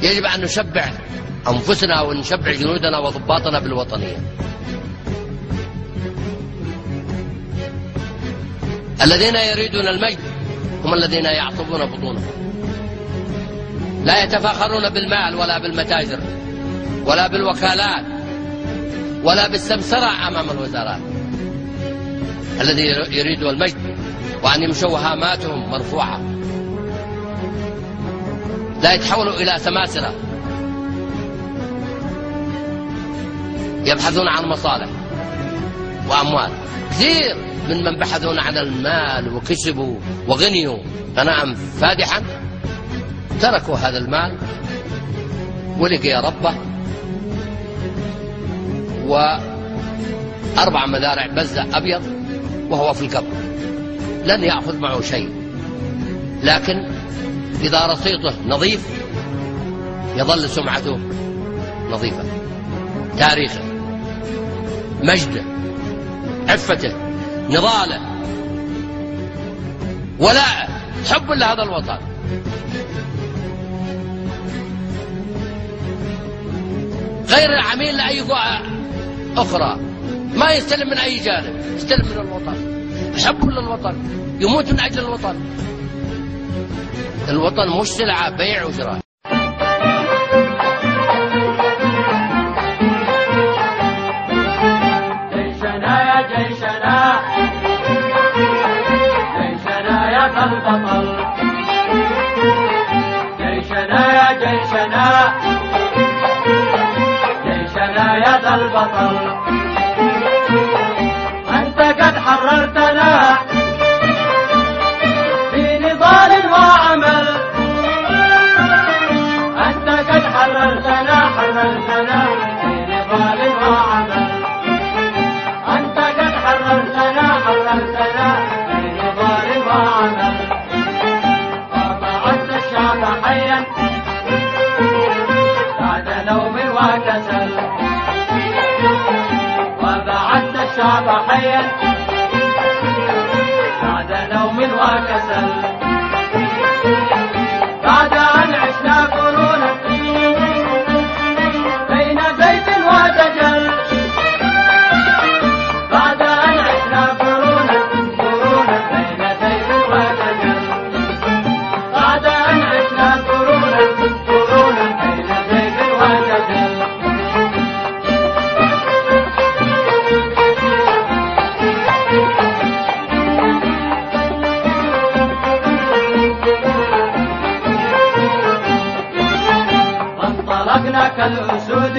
يجب أن نشبع أنفسنا ونشبع جنودنا وضباطنا بالوطنية. الذين يريدون المجد هم الذين يعصبون بطونهم، لا يتفاخرون بالمال ولا بالمتاجر ولا بالوكالات ولا بالسمسرة أمام الوزارات. الذي يريد المجد وأن يمشوا هاماتهم مرفوعة، لا يتحولوا إلى سماسرة يبحثون عن مصالح وأموال. كثير من بحثون عن المال وكسبوا وغنيوا غناء فادحا تركوا هذا المال ولقي ربه و4 مذارع بزة أبيض وهو في القبر، لن يأخذ معه شيء. لكن إذا رصيده نظيف يظل سمعته نظيفة، تاريخه، مجده، عفته، نضاله، ولاءه، حب لهذا الوطن. غير العميل لأي قوة أخرى ما يستلم من أي جانب، يستلم من الوطن، حب للوطن، يموت من أجل الوطن. الوطن مش سلعة بيع وشراء. جيشنا يا جيشنا، جيشنا يا ذا البطل، جيشنا يا جيشنا، جيشنا يا ذا البطل. أنت قد حررتنا في نضال وعمل، أنت قد حررتنا في نضال وعمل، أنت قد حررتنا في نضال وعمل. وبعثت الشعب حيا بعد نوم وكسل، وبعثت الشعب حيا بعد نوم وكسل. بعد أن عشنا قرونا بين زيت ودجل، بعد أن عشنا قرونا بين زيت ودجل، بعد أن عشنا قرونا بين زيت ودجل. وانطلقنا كالأسود